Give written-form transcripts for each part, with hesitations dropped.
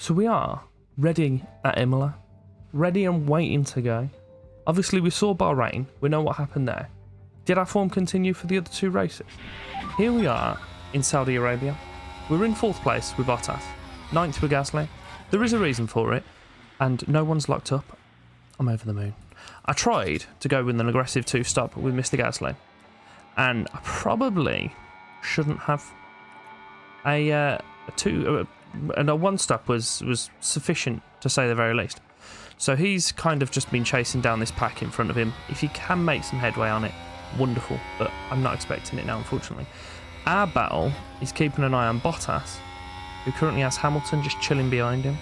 So we are ready at Imola, ready and waiting to go. Obviously we saw Bahrain, we know what happened there. Did our form continue for the other two races? Here we are in Saudi Arabia. We're in 4th place with Bottas, 9th with Gasly. There is a reason for it, and no one's locked up. I'm over the moon. I tried to go with an aggressive 2-stop with Mr. Gasly, and I probably shouldn't have. A 1-stop was sufficient, to say the very least. So he's kind of just been chasing down this pack in front of him. If he can make some headway on it, wonderful, but I'm not expecting it now, unfortunately. Our battle is keeping an eye on Bottas, who currently has Hamilton just chilling behind him.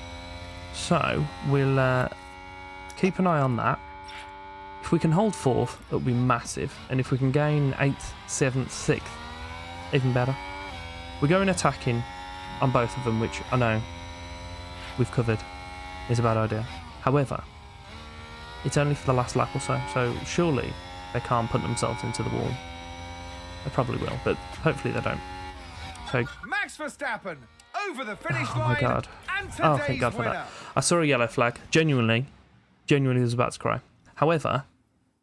So we'll keep an eye on that. If we can hold 4th, it'll be massive, and if we can gain 8th, 7th, 6th, even better. We're going attacking on both of them, which I know we've covered is a bad idea. However, it's only for the last lap or so, so surely they can't put themselves into the wall. They probably will, but hopefully they don't. So Max Verstappen over the finish line. Oh my god. And Oh, thank God for that. I saw a yellow flag. Genuinely was about to cry. However,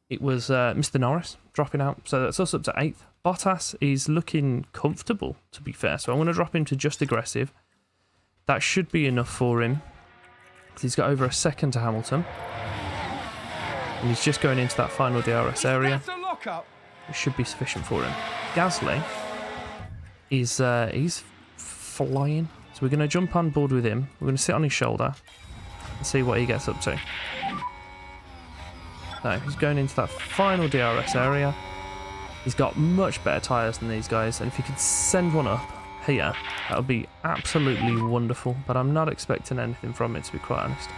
it was Mr. Norris dropping out, so that's us up to 8th. Bottas is looking comfortable, to be fair, so I want to drop him to just aggressive. That should be enough for him. He's got over a second to Hamilton. And he's just going into that final DRS area. It should be sufficient for him. Gasly is he's flying. So we're going to jump on board with him. We're going to sit on his shoulder and see what he gets up to. So he's going into that final DRS area. He's got much better tyres than these guys, and if he could send one up here, that would be absolutely wonderful, but I'm not expecting anything from it, to be quite honest.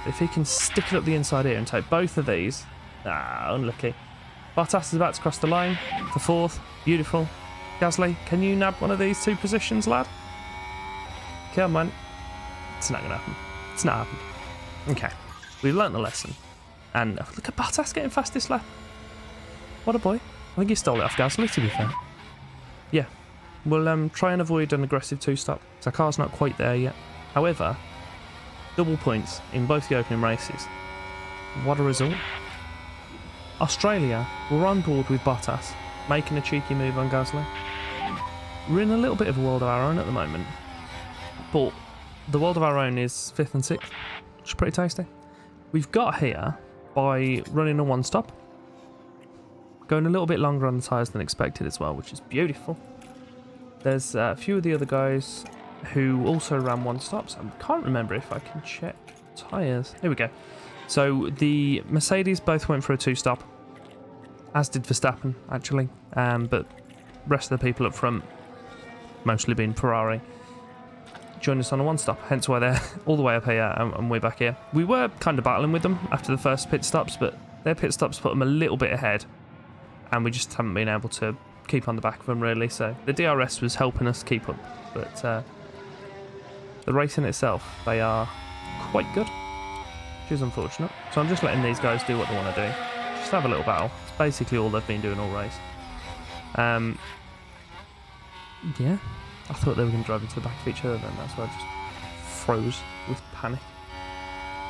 If he can stick it up the inside here and take both of these, unlucky. Bottas is about to cross the line for 4th, beautiful. Gasly, can you nab one of these 2 positions, lad? Come on. It's not going to happen. It's not happened. Okay, we've learnt the lesson. And look at Bottas getting fast this lap. What a boy. I think he stole it off Gasly, to be fair. Yeah, we'll try and avoid an aggressive 2-stop. So our car's not quite there yet. However, double points in both the opening races. What a result. Australia, we're on board with Bottas, making a cheeky move on Gasly. We're in a little bit of a world of our own at the moment. But the world of our own is 5th and 6th, which is pretty tasty. We've got here by running a 1-stop. Going a little bit longer on the tyres than expected as well, which is beautiful. There's a few of the other guys who also ran 1-stops. I can't remember if I can check tyres. Here we go. So the Mercedes both went for a 2-stop, as did Verstappen, actually. But rest of the people up front, mostly being Ferrari, joined us on a 1-stop, hence why they're all the way up here and we're back here. We were kind of battling with them after the first pit stops, but their pit stops put them a little bit ahead, and we just haven't been able to keep on the back of them, really. So the DRS was helping us keep up, but the race in itself, they are quite good, which is unfortunate. So I'm just letting these guys do what they want to do. Just have a little battle. It's basically all they've been doing all race. Yeah, I thought they were going to drive into the back of each other then. That's why I just froze with panic.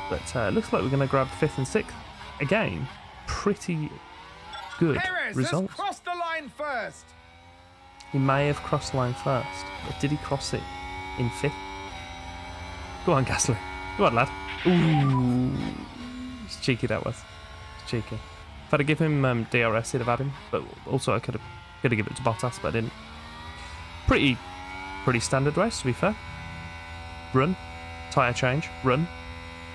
But it looks like we're going to grab 5th and 6th. Again, pretty good results. Has crossed the line first. He may have crossed the line first, but did he cross it in 5th? Go on, Gasly. Go on, lad. Ooh, it's cheeky, that was. It's cheeky. If I'd have given him DRS, he'd have had him, but also I could have given it to Bottas, but I didn't. Pretty standard race, to be fair. Run, tyre change, run,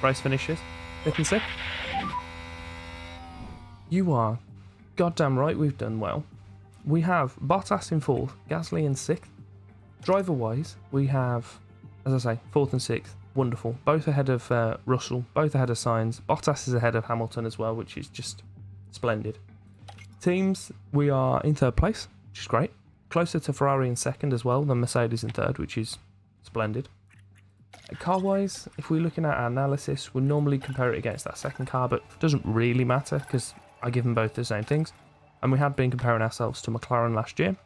race finishes, 5th and 6th. You are goddamn right, we've done well. We have Bottas in 4th, Gasly in 6th. Driver-wise, we have, as I say, 4th and 6th. Wonderful. Both ahead of Russell, both ahead of Sainz. Bottas is ahead of Hamilton as well, which is just splendid. Teams, we are in 3rd place, which is great. Closer to Ferrari in 2nd as well than Mercedes in 3rd, which is splendid. Car-wise, if we're looking at our analysis, we'll normally compare it against that 2nd car, but it doesn't really matter because I give them both the same things. And we had been comparing ourselves to McLaren last year,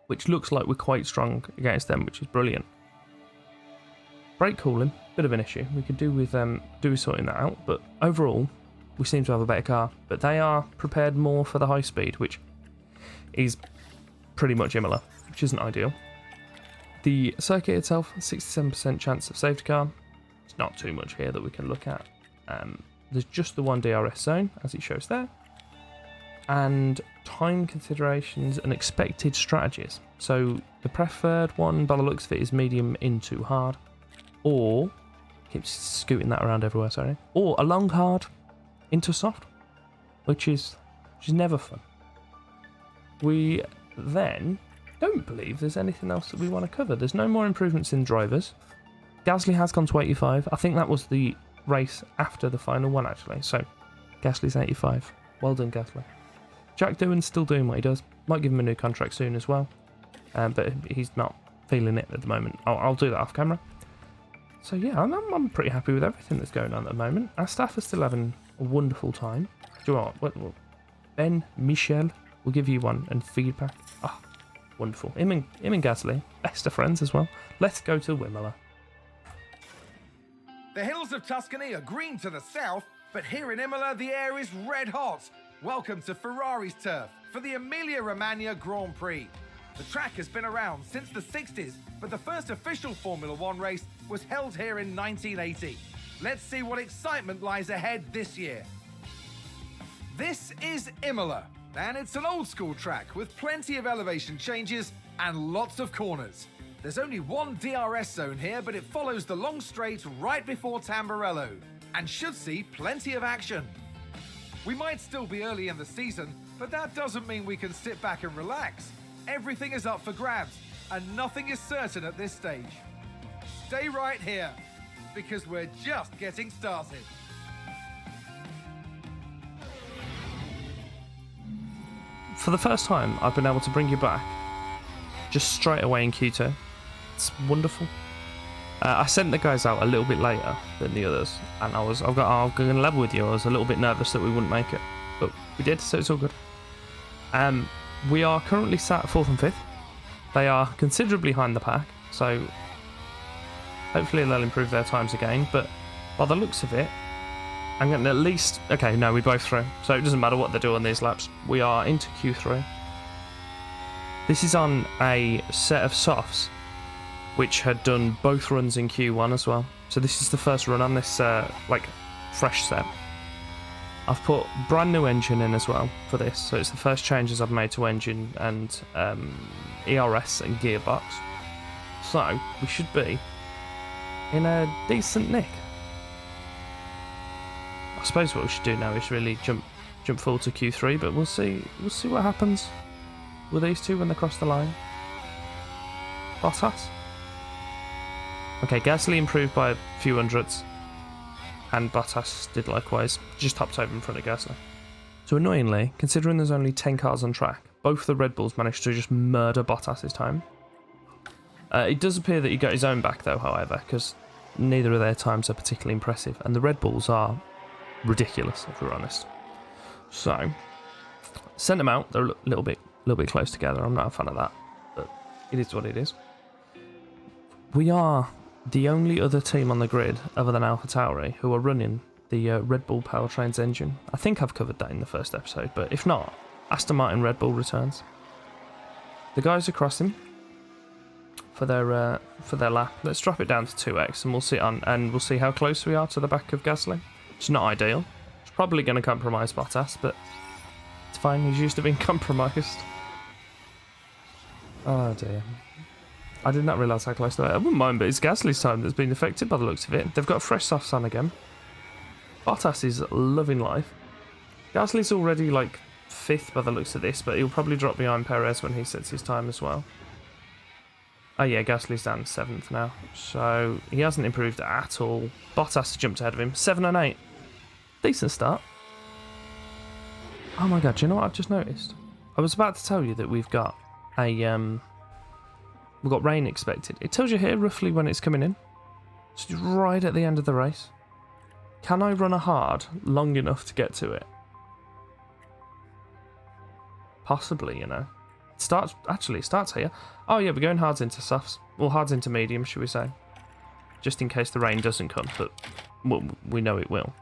which looks like we're quite strong against them, which is brilliant. Brake cooling, bit of an issue. We could do with sorting that out, but overall, we seem to have a better car. But they are prepared more for the high speed, which is pretty much Imola, which isn't ideal. The circuit itself, 67% chance of safety car. It's not too much here that we can look at. There's just the one DRS zone, as it shows there. And time considerations and expected strategies. So the preferred one, by the looks of it, is medium into hard. Or, keeps scooting that around everywhere, sorry. Or a long hard into soft, which is never fun. We then don't believe there's anything else that we want to cover. There's no more improvements in drivers. Gasly has gone to 85. I think that was the race after the final one, actually. So, Gasly's 85. Well done, Gasly. Jack Doohan's still doing what he does. Might give him a new contract soon as well. But he's not feeling it at the moment. I'll do that off camera. So yeah, I'm pretty happy with everything that's going on at the moment. Our staff are still having a wonderful time. Do you know what? Ben, Michel will give you one and feedback. Ah, wonderful. Him and Gasly, best of friends as well. Let's go to Imola. The hills of Tuscany are green to the south, but here in Imola the air is red hot. Welcome to Ferrari's turf for the Emilia-Romagna Grand Prix. The track has been around since the 60s, but the first official Formula One race was held here in 1980. Let's see what excitement lies ahead this year. This is Imola, and it's an old school track with plenty of elevation changes and lots of corners. There's only one DRS zone here, but it follows the long straight right before Tamburello, and should see plenty of action. We might still be early in the season, but that doesn't mean we can sit back and relax. Everything is up for grabs, and nothing is certain at this stage. Stay right here, because we're just getting started. For the first time, I've been able to bring you back just straight away in Q2. It's wonderful. I sent the guys out a little bit later than the others, and I'm going to level with you. I was a little bit nervous that we wouldn't make it, but we did, so it's all good. We are currently sat 4th and 5th. They are considerably behind the pack, so hopefully they'll improve their times again. But by the looks of it, I'm getting at least... Okay, no, we both through, so it doesn't matter what they do on these laps. We are into Q3. This is on a set of softs which had done both runs in Q1 as well. So this is the first run on this fresh set. I've put brand new engine in as well for this, so it's the first changes I've made to engine and ERS and gearbox. So we should be in a decent nick. I suppose what we should do now is really jump forward to Q3, but we'll see what happens with these two when they cross the line. Bottas. Okay, Gasly improved by a few hundredths, and Bottas did likewise. Just hopped over in front of Gasly. So annoyingly, considering there's only 10 cars on track, both the Red Bulls managed to just murder Bottas's time. It does appear that he got his own back though, however, because neither of their times are particularly impressive, and the Red Bulls are ridiculous, if we're honest. So, sent them out. They're a little bit close together. I'm not a fan of that, but it is what it is. We are the only other team on the grid, other than AlphaTauri, who are running the Red Bull powertrains engine. I think I've covered that in the first episode, but if not, Aston Martin Red Bull returns. The guys are crossing for their lap. Let's drop it down to 2x, and we'll see how close we are to the back of Gasly. It's not ideal. It's probably going to compromise Bottas, but it's fine. He's used to being compromised. Oh dear. I did not realise how close they were. I wouldn't mind, but it's Gasly's time that's been affected by the looks of it. They've got fresh softs on again. Bottas is loving life. Gasly's already like 5th by the looks of this, but he'll probably drop behind Perez when he sets his time as well. Oh yeah, Gasly's down 7th now, so he hasn't improved at all. Bottas has jumped ahead of him, 7 and 8. Decent start. Oh my god, do you know what I've just noticed? I was about to tell you that we've got rain expected. It tells you here roughly when it's coming in. It's right at the end of the race. Can I run a hard long enough to get to it? Possibly, you know. It starts here. Oh yeah, we're going hards into softs. Well, hards into medium, should we say. just in case the rain doesn't come, but we know it will.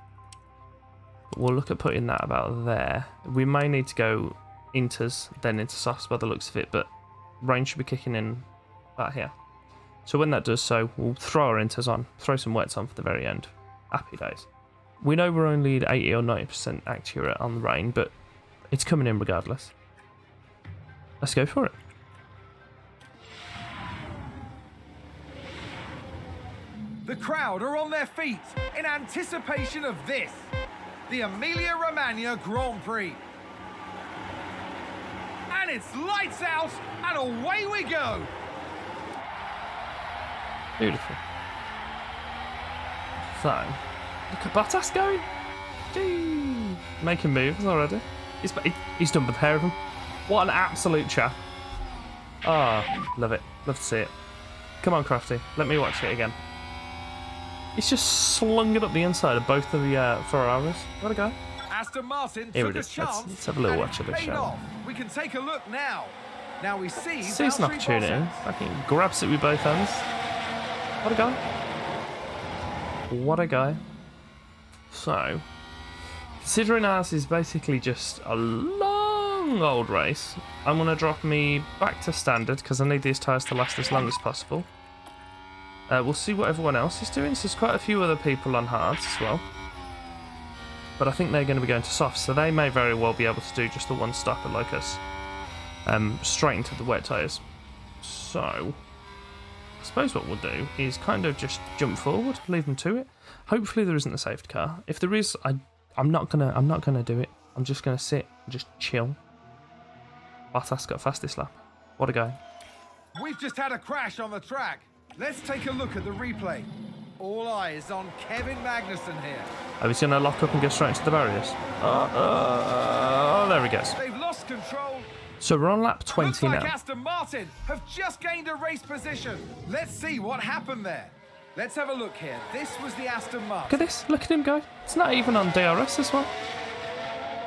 But we'll look at putting that about there. We may need to go inters, then into softs by the looks of it, but rain should be kicking in about here. So when that does so, we'll throw our inters on, throw some wets on for the very end. Happy days. We know we're only at 80 or 90% accurate on the rain, but it's coming in regardless. Let's go for it. The crowd are on their feet in anticipation of this, the Emilia-Romagna Grand Prix. And it's lights out, and away we go. Beautiful. So, look at Bottas going. Gee, making moves already. He's done with the pair of them. What an absolute chap. Ah, love it. Love to see it. Come on, Crafty. Let me watch it again. He's just slung it up the inside of both of the Ferraris. What a guy. Aston Martin Here took it a is. chance. Let's have a little and watch of it this, paid shall off. We can take a look now. Now we see Sees an Valtteri opportunity. Bottas. Fucking grabs it with both hands. What a guy. What a guy. So, considering ours is basically just a long old race, I'm going to drop me back to standard because I need these tyres to last as long as possible. We'll see what everyone else is doing. So there's quite a few other people on hards as well. But I think they're going to be going to softs, so they may very well be able to do just the one stopper like us. Straight into the wet tyres. So, I suppose what we'll do is kind of just jump forward, leave them to it. Hopefully there isn't a safety car. If there is, I'm not gonna do it. I'm just gonna sit and just chill. Bottas got fastest lap. What a guy. We've just had a crash on the track. Let's take a look at the replay. All eyes on Kevin Magnussen here. Oh, he's gonna lock up and go straight into the barriers. Oh, there he goes. They've lost control. So we're on lap 20 Looks like now. Aston Martin have just gained a race position. Let's see what happened there. Let's have a look here. This was the Aston Look Martin. at this. Look at him go. It's not even on DRS as well.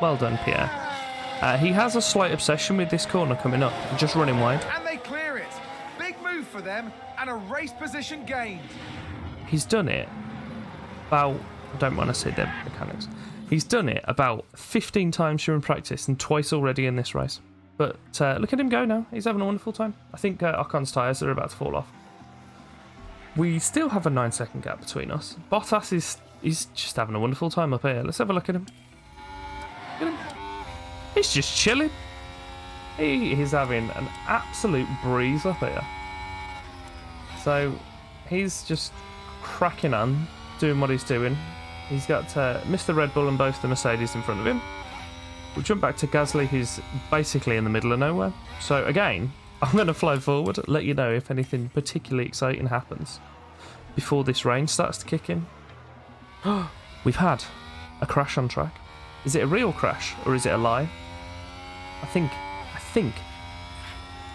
Well done, Pierre. He has a slight obsession with this corner coming up and just running wide. And they clear it. Big move for them and a race position gained. He's done it about, I don't want to say the mechanics. He's done it about 15 times during practice and twice already in this race. But look at him go now. He's having a wonderful time. I think Ocon's tyres are about to fall off. We still have a 9-second gap between us. Bottas is just having a wonderful time up here. Let's have a look at him. Look at him. He's just chilling. He is having an absolute breeze up here. So he's just cracking on, doing what he's doing. He's got Mr. Red Bull and both the Mercedes in front of him. We'll jump back to Gasly, who's basically in the middle of nowhere. So again, I'm going to fly forward, let you know if anything particularly exciting happens before this rain starts to kick in. We've had a crash on track. Is it a real crash or is it a lie? I think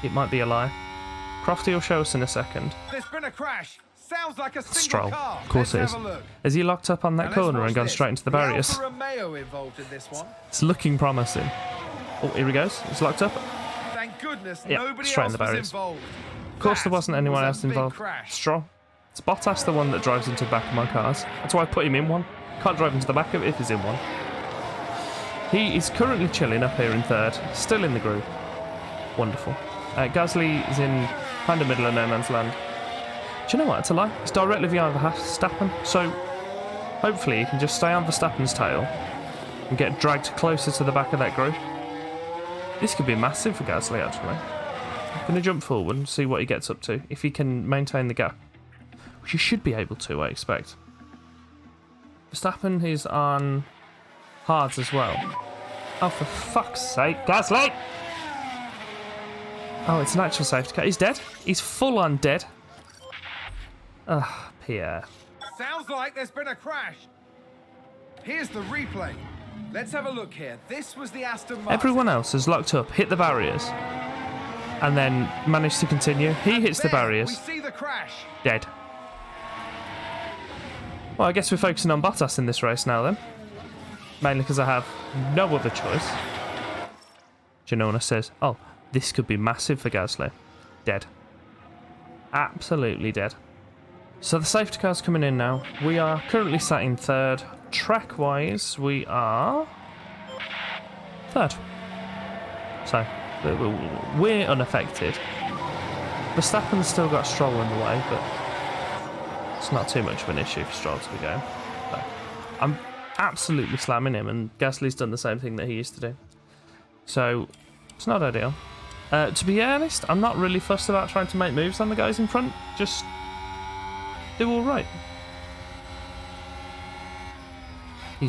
it might be a lie. Crofty will show us in a second. There's been a crash. Sounds like a single Stroll. car. Of course it Let's is. have a look. Has he locked up on that Now let's corner watch and gone this. straight into the barriers? Alfa Romeo involved in this one. It's looking promising. Oh, here he goes. He's locked up. Thank goodness Yeah, nobody straight in else the was barriers. involved. Of course, there That wasn't anyone was a else big involved. crash. Stroll. It's Bottas the one that drives into the back of my cars. That's why I put him in one. Can't drive into the back of it if he's in one. He is currently chilling up here in third, still in the group. Wonderful. Gasly is in kind of middle of no man's land. Do you know what? It's a lie. It's directly behind Verstappen, so hopefully he can just stay on Verstappen's tail and get dragged closer to the back of that group. This could be massive for Gasly, actually. I'm going to jump forward and see what he gets up to, if he can maintain the gap. Which he should be able to, I expect. Verstappen is on hards as well. Oh, for fuck's sake. Gasly! Oh, it's an actual safety car. He's dead. He's full on dead. Ugh, Pierre. Sounds like there's been a crash. Here's the replay. Let's have a look here. This was the Aston Martin. Everyone else has locked up, hit the barriers, and then managed to continue. He hits the There, barriers. We see the crash. Dead. Well, I guess we're focusing on Bottas in this race now then. Mainly because I have no other choice. Do you know when I says, oh, this could be massive for Gasly? Dead. Absolutely dead. So the safety car's coming in now. We are currently sat in third. Track-wise, we are third. So we're unaffected. Verstappen's still got Stroll in the way, but it's not too much of an issue for Stroll to be going. So I'm absolutely slamming him, and Gasly's done the same thing that he used to do. So it's not ideal. To be honest, I'm not really fussed about trying to make moves on the guys in front. Just do all right. There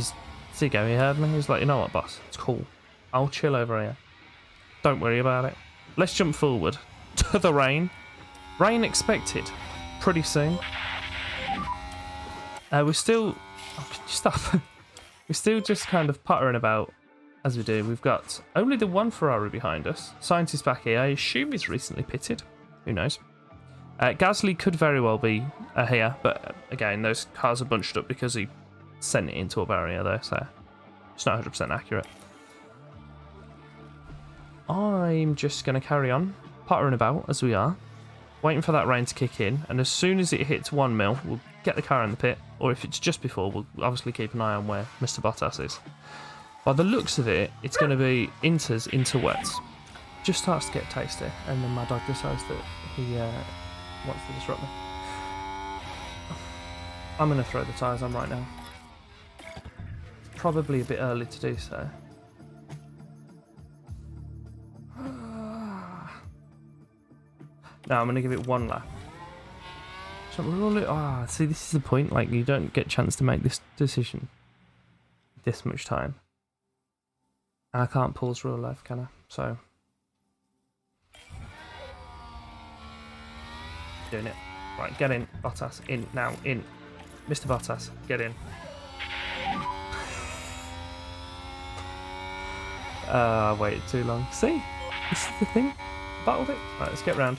you go, he heard me. He's like, you know what, boss? It's cool. I'll chill over here. Don't worry about it. Let's jump forward to the rain. Rain expected pretty soon. We're still... Oh, can you stop? We're still just kind of puttering about as we do. We've got only the one Ferrari behind us. Sainz is back here. I assume he's recently pitted. Who knows? Gasly could very well be here, but again, those cars are bunched up because he sent it into a barrier there, so it's not 100% accurate. I'm just going to carry on puttering about as we are, waiting for that rain to kick in, and as soon as it hits 1 mil, we'll get the car in the pit, or if it's just before, we'll obviously keep an eye on where Mr. Bottas is. By the looks of it, it's going to be inters into wets. Just starts to get tasty, and then my dog decides that he wants to disrupt me. I'm going to throw the tyres on right now. Probably a bit early to do so. Now I'm going to give it 1 lap. So see, this is the point. Like, you don't get a chance to make this decision this much time. And I can't pause real life, can I? So doing it. Right, get in, Bottas. In now, in. Mr. Bottas, get in. I waited too long. See? This is the thing. Battled it. Right, let's get round.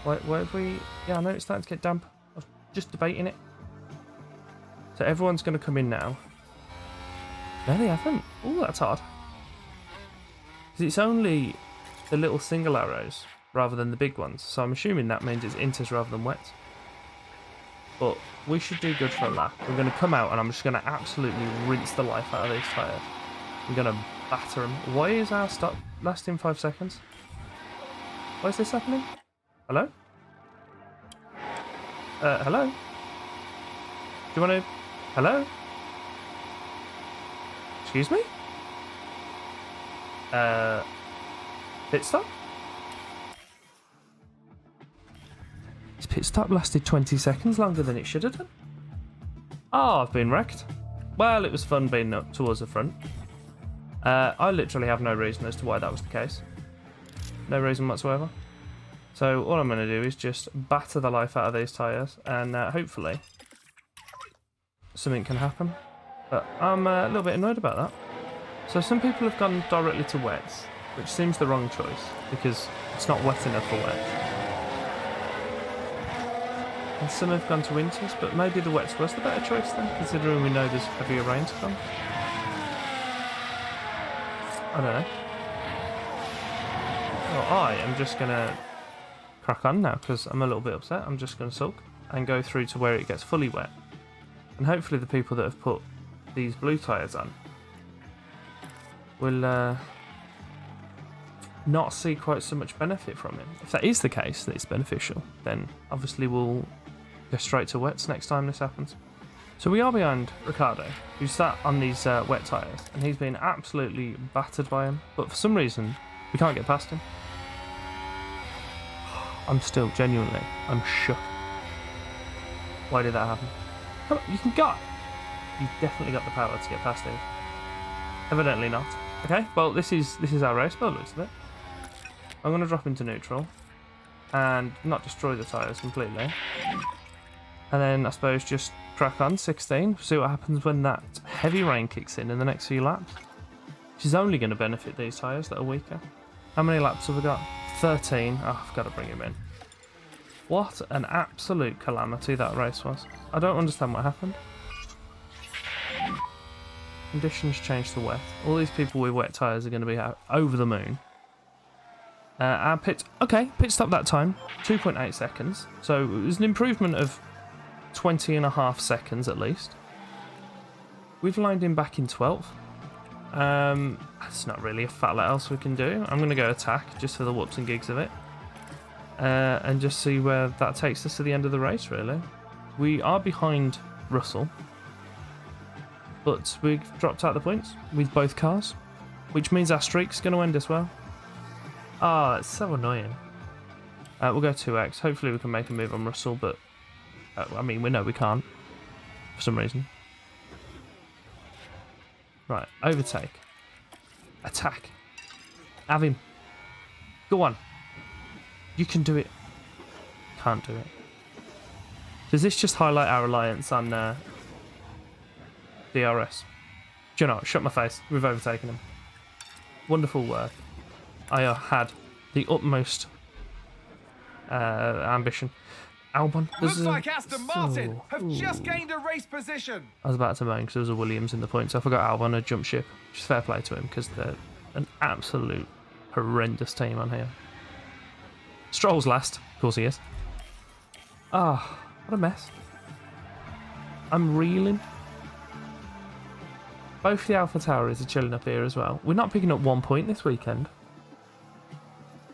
Where have we... Yeah, I know it's starting to get damp. I was just debating it. So everyone's going to come in now. No, they haven't. Oh, that's odd. Because it's only the little single arrows rather than the big ones. So I'm assuming that means it's inters rather than wets. But we should do good for a lap. We're going to come out and I'm just going to absolutely rinse the life out of these tyres. I'm going to batter them. Why is our stop lasting 5 seconds? Why is this happening? Hello? Hello? Do you want to... Hello? Excuse me? Pit stop? This pit stop lasted 20 seconds longer than it should have done. Oh, I've been wrecked. Well, it was fun being up towards the front. I literally have no reason as to why that was the case. No reason whatsoever. So all I'm going to do is just batter the life out of these tyres, and hopefully something can happen. But I'm a little bit annoyed about that. So some people have gone directly to wets, which seems the wrong choice, because it's not wet enough for wets. And some have gone to winters, but maybe the wets was the better choice then, considering we know there's heavier rain to come. I don't know. Well, I am just going to crack on now because I'm a little bit upset. I'm just going to sulk and go through to where it gets fully wet. And hopefully the people that have put these blue tyres on will not see quite so much benefit from it. If that is the case, that it's beneficial, then obviously we'll go straight to wets next time this happens. So we are behind Ricciardo, who's sat on these wet tyres, and he's been absolutely battered by him, but for some reason we can't get past him. I'm still, genuinely, I'm shook. Why did that happen? Come on, you can go! You've definitely got the power to get past him. Evidently not. Okay, well this is our race by the looks of it. I'm going to drop into neutral and not destroy the tyres completely. And then I suppose just crack on 16, see what happens when that heavy rain kicks in the next few laps. Which is only going to benefit these tyres that are weaker. How many laps have we got? 13. Oh, I've got to bring him in. What an absolute calamity that race was. I don't understand what happened. Conditions changed to wet. All these people with wet tyres are going to be over the moon. Our pit stop that time, 2.8 seconds. So it was an improvement of 20.5 seconds at least. We've lined him back in 12th. That's not really a fat lot else we can do. I'm going to go attack just for the whoops and gigs of it. And just see where that takes us to the end of the race, really. We are behind Russell. But we've dropped out the points with both cars. Which means our streak's going to end as well. Ah, it's so annoying. We'll go 2x. Hopefully we can make a move on Russell, but... I mean, we know we can't. For some reason. Right, overtake. Attack. Have him. Go on. You can do it. Can't do it. Does this just highlight our reliance on DRS? Do you know what? Shut my face. We've overtaken him. Wonderful work. I had the utmost ambition. Albon. Looks like Aston Martin have just gained a race position. I was about to moan because there was a Williams in the points. So I forgot Albon had jumped ship. Which is fair play to him because they're an absolute horrendous team on here. Stroll's last. Of course he is. Ah, what a mess. I'm reeling. Both the Alpha Tauris are chilling up here as well. We're not picking up 1 point this weekend.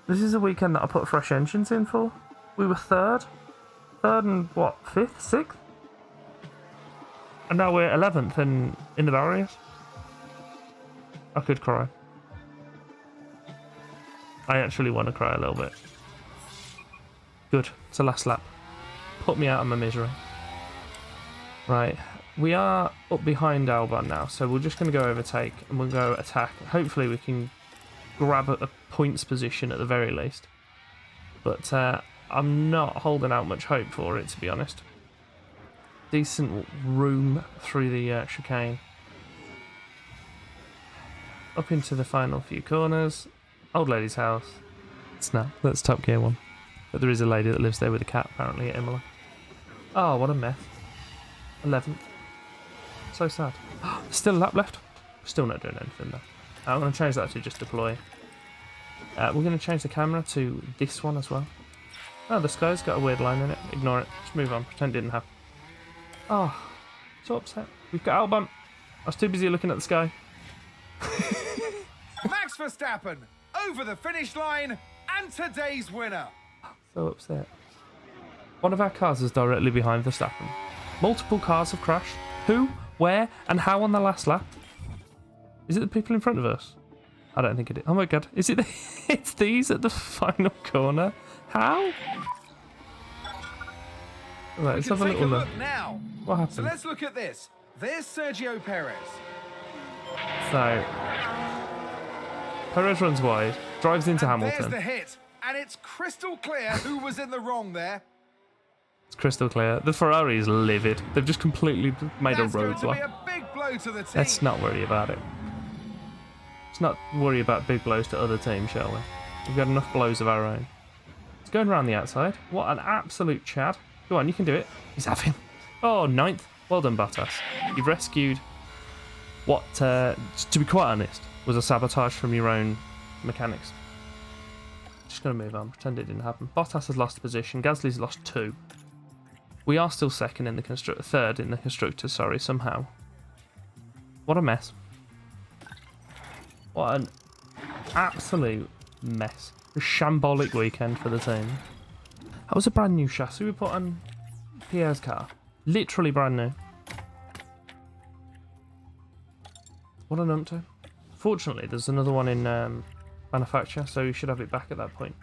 This is a weekend that I put fresh engines in for. We were third and what, 5th, 6th? And now we're 11th and in the barriers. I could cry. I actually want to cry a little bit. Good, it's the last lap. Put me out of my misery. Right, we are up behind Albon now, so we're just going to go overtake and we'll go attack. Hopefully we can grab a points position at the very least. But I'm not holding out much hope for it, to be honest. Decent room through the chicane. Up into the final few corners. Old lady's house. Snap, that's Top Gear 1. But there is a lady that lives there with a cat, apparently, at Imola. Oh, what a mess. 11th. So sad. Still a lap left. Still not doing anything, though. I'm going to change that to just deploy. We're going to change the camera to this one as well. Oh, the sky's got a weird line in it. Ignore it. Just move on. Pretend it didn't happen. Oh, so upset. We've got Albon. I was too busy looking at the sky. Max Verstappen over the finish line and today's winner. So upset. One of our cars is directly behind Verstappen. Multiple cars have crashed. Who, where, and how on the last lap? Is it the people in front of us? I don't think it is. Oh my god. Is it it's these at the final corner? How? Right, let's have a little look. Now. What happened? So let's look at this. There's Sergio Perez. So, Perez runs wide, drives into Hamilton. There's the hit, and it's crystal clear who was in the wrong there. It's crystal clear. The Ferrari is livid. They've just completely made a roadblock. That's going to be a big blow to the team. Let's not worry about it. Let's not worry about big blows to other teams, shall we? We've got enough blows of our own. It's going around the outside. What an absolute Chad. Go on, you can do it. He's having. Oh, 9th. Well done, Bottas. You've rescued what, to be quite honest, was a sabotage from your own mechanics. Just going to move on. Pretend it didn't happen. Bottas has lost position. Gasly's lost 2. We are still second in the third in the constructors, sorry, somehow. What a mess. What an absolute mess. A shambolic weekend for the team. That was a brand new chassis we put on Pierre's car. Literally brand new. What an umpto. Fortunately, there's another one in manufacture, so we should have it back at that point.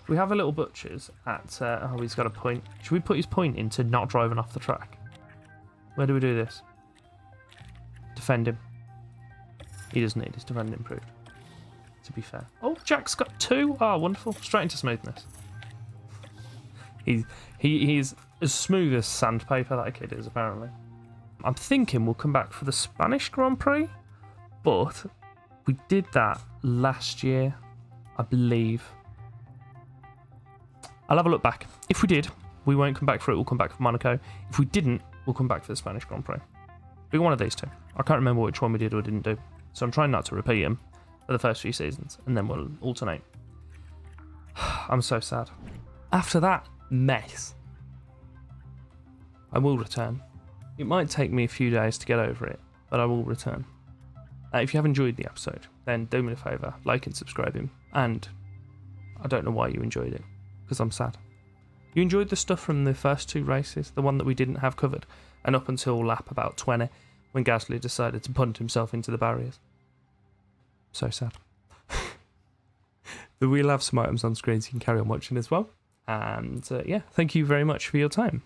We have a little butcher's at... oh, he's got a point. Should we put his point into not driving off the track? Where do we do this? Defend him. He doesn't need his defend improved, to be fair. Oh, Jack's got 2. Oh, wonderful. Straight into smoothness. He's as smooth as sandpaper, that kid is, apparently. I'm thinking we'll come back for the Spanish Grand Prix, but we did that last year, I believe. I'll have a look back. If we did, we won't come back for it. We'll come back for Monaco. If we didn't, we'll come back for the Spanish Grand Prix. Be one of these two. I can't remember which one we did or didn't do. So I'm trying not to repeat them for the first few seasons, and then we'll alternate. I'm so sad. After that mess, I will return. It might take me a few days to get over it, but I will return. If you have enjoyed the episode, then do me a favour, like and subscribe him. And I don't know why you enjoyed it, because I'm sad. You enjoyed the stuff from the first 2 races, the one that we didn't have covered, and up until lap about 20, when Gasly decided to punt himself into the barriers. So sad. But we'll have some items on screen so you can carry on watching as well. And yeah, thank you very much for your time.